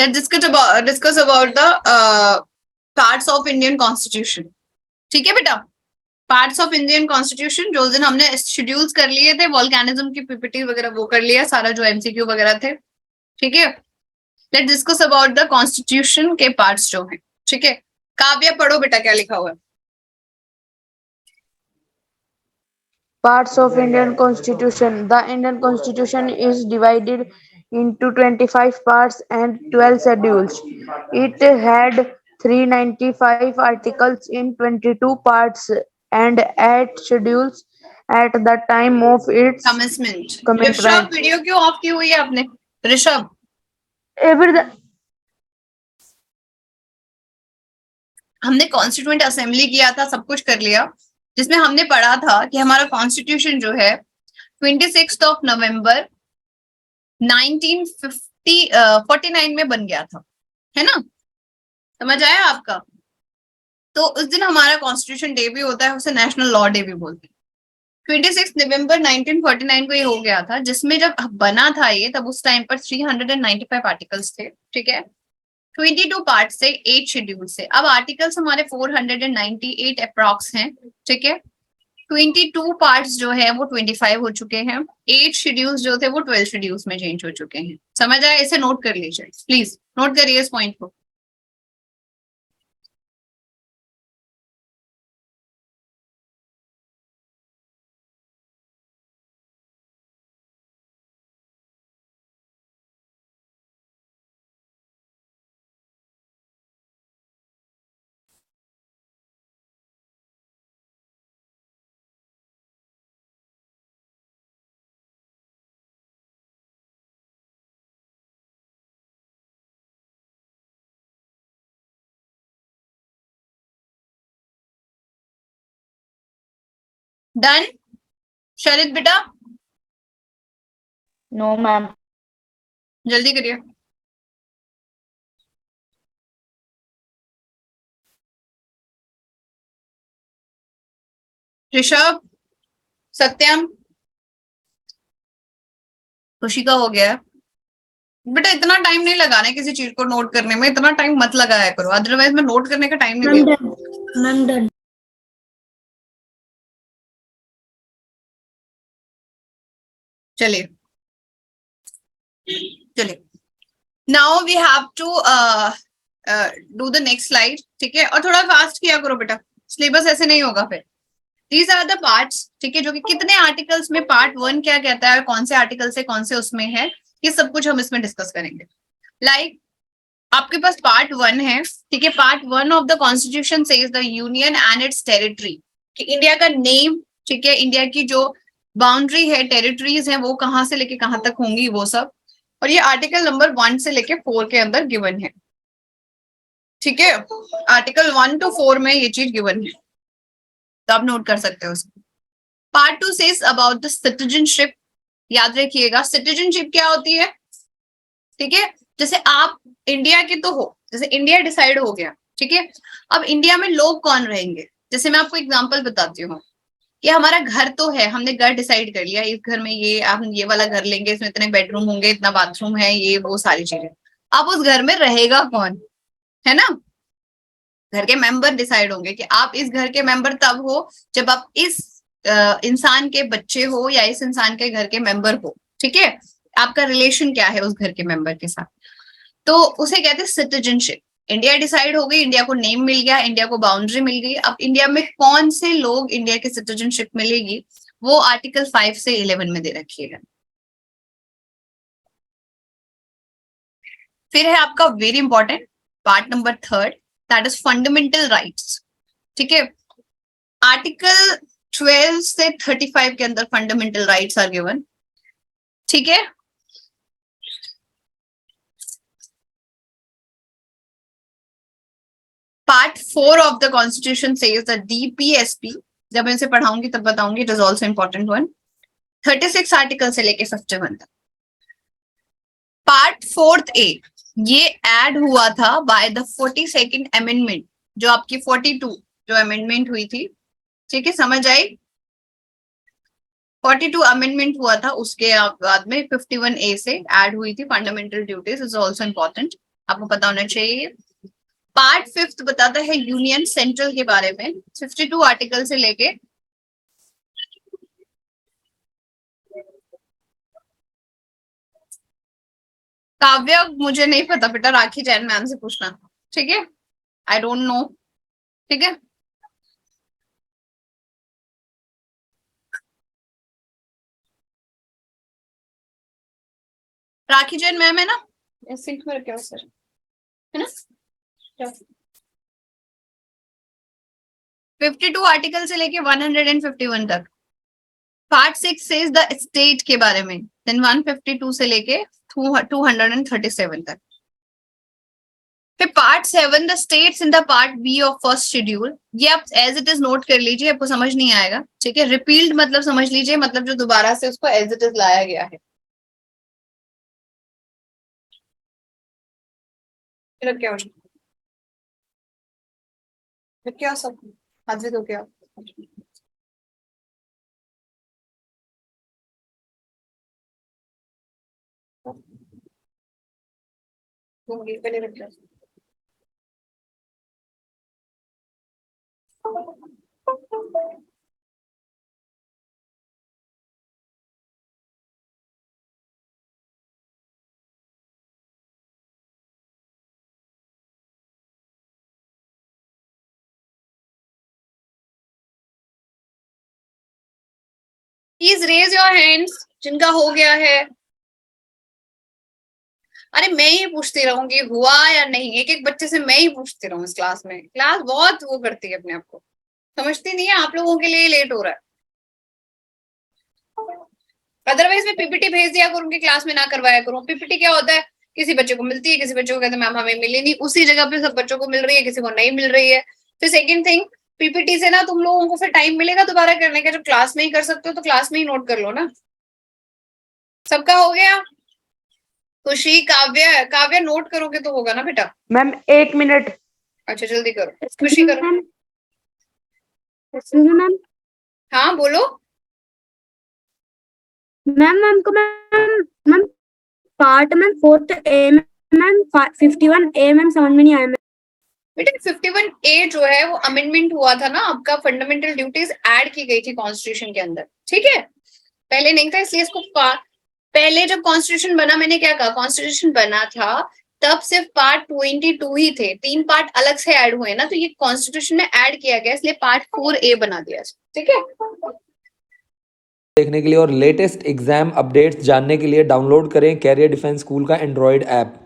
Let's discuss about the parts of Indian Constitution. ठीक है बेटा, पार्ट्स ऑफ इंडियन कॉन्स्टिट्यूशन जो दिन हमने शेड्यूल्स कर लिए थे, वॉल्केनिज्म की पीपीटी वगैरह वो कर लिया सारा, जो एमसीक्यू वगैरह थे. ठीक है, let's discuss about the constitution के पार्ट्स जो हैं. ठीक है, काव्या पढ़ो बेटा क्या लिखा हुआ है. Parts of Indian Constitution. The Indian Constitution is divided into 25 parts and 12 schedules. It had 395 articles in 22 parts and 8 schedules at the time of its commencement. Rishabh commencement. Video क्यों ऑफ की हुई है आपने? ऋषभ हमने कॉन्स्टिट्यूएंट असेंबली किया था, सब कुछ कर लिया, जिसमें हमने पढ़ा था कि हमारा कॉन्स्टिट्यूशन जो है 26 नवंबर 1949 में बन गया था, है ना? समझ आया आपका? तो उस दिन हमारा कॉन्स्टिट्यूशन डे भी होता है, उसे नेशनल लॉ डे भी बोलते हैं. 26 नवंबर 1949 को ये हो गया था, जिसमें जब बना था ये, तब उस टाइम पर 395 आर्टिकल्स थे. ठीक है, 22 पार्ट से 8 शेड्यूल से. अब आर्टिकल्स हमारे 498 अप्रॉक्स हैं. ठीक है, 22 पार्ट्स जो है वो 25 हो चुके हैं. 8 शेड्यूल्स जो थे वो 12 शेड्यूल्स में चेंज हो चुके हैं. समझ आया? इसे नोट कर लीजिए, प्लीज नोट करिए इस पॉइंट को. डन शरद बेटा? No, ma'am. जल्दी करिए. ऋषभ, सत्यम, खुशी का हो गया है बेटा. इतना टाइम नहीं लगाना है किसी चीज को नोट करने में, इतना टाइम मत लगाया करो, अदरवाइज मैं नोट करने का टाइम नहीं दूंगा. Ma'am done. चलिए चलिए, now we have to do the next slide. ठीक है, और थोड़ा फास्ट किया करो बेटा, सिलेबस ऐसे नहीं होगा फिर. These are the parts. ठीक है, जो कि कितने आर्टिकल्स में पार्ट 1 क्या कहता है, कौन से आर्टिकल से कौन से उसमें है, ये सब कुछ हम इसमें डिस्कस करेंगे. लाइक आपके पास पार्ट 1 है. ठीक है, part 1 of the constitution says the union and it's territory. India का नेम, ठीक है, इंडिया की जो बाउंड्री है, टेरिटरीज है, वो कहां से लेके कहां तक होंगी, वो सब. और ये आर्टिकल नंबर 1 से लेके 4 के अंदर गिवन है. ठीक है, आर्टिकल 1 to 4 में ये चीज गिवन है, तो आप नोट कर सकते हो उसको. Part 2 says about the citizenship. याद रखिएगा, सिटीजनशिप क्या होती है? ठीक है, जैसे आप इंडिया के तो हो, जैसे इंडिया डिसाइड हो गया. ठीक है, अब इंडिया में लोग कौन रहेंगे? जैसे मैं आपको एग्जांपल बताती हूँ कि हमारा घर तो है, हमने घर डिसाइड कर लिया, इस घर में ये आप ये वाला घर लेंगे, इसमें इतने बेडरूम होंगे, इतना बाथरूम है, ये वो सारी चीजें. अब उस घर में रहेगा कौन, है ना? घर के मेंबर डिसाइड होंगे कि आप इस घर के मेंबर तब हो जब आप इस इंसान के बच्चे हो या इस इंसान के घर के मेंबर हो. ठीक है, आपका रिलेशन क्या है उस घर के मेंबर के साथ, तो उसे कहते हैं सिटीजनशिप. इंडिया डिसाइड हो गई, इंडिया को नेम मिल गया, इंडिया को बाउंड्री मिल गई. अब इंडिया में कौन से लोग इंडिया की सिटीजनशिप मिलेगी, वो आर्टिकल 5 से 11 में दे रखिएगा. फिर है आपका very important part number 3, that is fundamental rights. ठीक है, आर्टिकल 12 से 35 के अंदर फंडामेंटल राइट्स आर गिवन. ठीक है, part 4 of the constitution says the DPSP. जब मैं इसे पढ़ाऊंगी तब बताऊंगी, it is also important one. 36 article से लेके 51 तक. पार्ट 4 ए ये ऐड हुआ था बाय द 42nd अमेंडमेंट, जो आपकी 42 जो अमेंडमेंट हुई थी. ठीक है, समझ आई? 42 अमेंडमेंट हुआ था, उसके बाद में 51A से ऐड हुई थी. Fundamental duties is also important. आपको पता होना चाहिए। पार्ट 5 बताता है यूनियन सेंट्रल के बारे में, 52 आर्टिकल से लेके काव्य, मुझे नहीं पता बेटा, राखी जैन मैम से पूछना, ठीक है? आई डोंट नो, ठीक है? राखी जैन मैम है ना, सिंक में रखे हो सर, है ना? 52 आर्टिकल से लेके 151 तक। पार्ट 6 सेज द स्टेट के बारे में, देन 152 से लेके 237 तक। फिर part 7 the states in the part B of first schedule, ये आप एज इट इज नोट कर लीजिए, आपको समझ नहीं आएगा, ठीक है? रिपील्ड मतलब समझ लीजिए, मतलब जो दोबारा से उसको एज इट इज लाया गया है। क्या हो क्या सब हाथ से तो क्या पहले रख लो। प्लीज रेज योर हैंड्स जिनका हो गया है। अरे मैं ही पूछती रहूंगी हुआ या नहीं, एक एक बच्चे से मैं ही पूछती रहूं इस क्लास में। क्लास बहुत वो करती है अपने आप को, समझती नहीं है, आप लोगों के लिए लेट हो रहा है। अदरवाइज मैं पीपीटी भेज दिया करूँ उनकी क्लास में, ना करवाया करूँ। पीपीटी क्या होता है, किसी बच्चे को मिलती है, किसी बच्चे को कहते हैं मैम हमें मिली नहीं, उसी जगह पे सब बच्चों को मिल रही है, किसी को नहीं मिल रही है। फिर सेकंड थिंग, पीपीटी से ना तुम लोगों को फिर टाइम मिलेगा दोबारा करने का, जब क्लास में ही कर सकते हो तो क्लास में ही नोट कर लो ना। सबका हो गया? खुशी, काव्य, काव्य नोट करोगे तो होगा ना बेटा? Ma'am 1 minute. अच्छा जल्दी करो, खुशी करो। मैम हाँ बोलो। मैम हमको मैम पार्ट मैम 4th ए मैम 51 ए मैम समझ में नहीं आया मैम। बेटा 51A जो है वो अमेंडमेंट हुआ था ना, आपका फंडामेंटल ड्यूटीज ऐड की गई थी कॉन्स्टिट्यूशन के अंदर, ठीक है? पहले नहीं था, इसलिए इसको पहले जब कॉन्स्टिट्यूशन बना, मैंने क्या कहा, कॉन्स्टिट्यूशन बना था तब सिर्फ पार्ट 22 ही थे, 3 पार्ट अलग से ऐड हुए ना, तो ये कॉन्स्टिट्यूशन में ऐड किया गया, इसलिए पार्ट 4A बना दिया, ठीक है? देखने के लिए और लेटेस्ट एग्जाम अपडेट्स जानने के लिए डाउनलोड करें कैरियर डिफेंस स्कूल का एंड्रॉयड ऐप।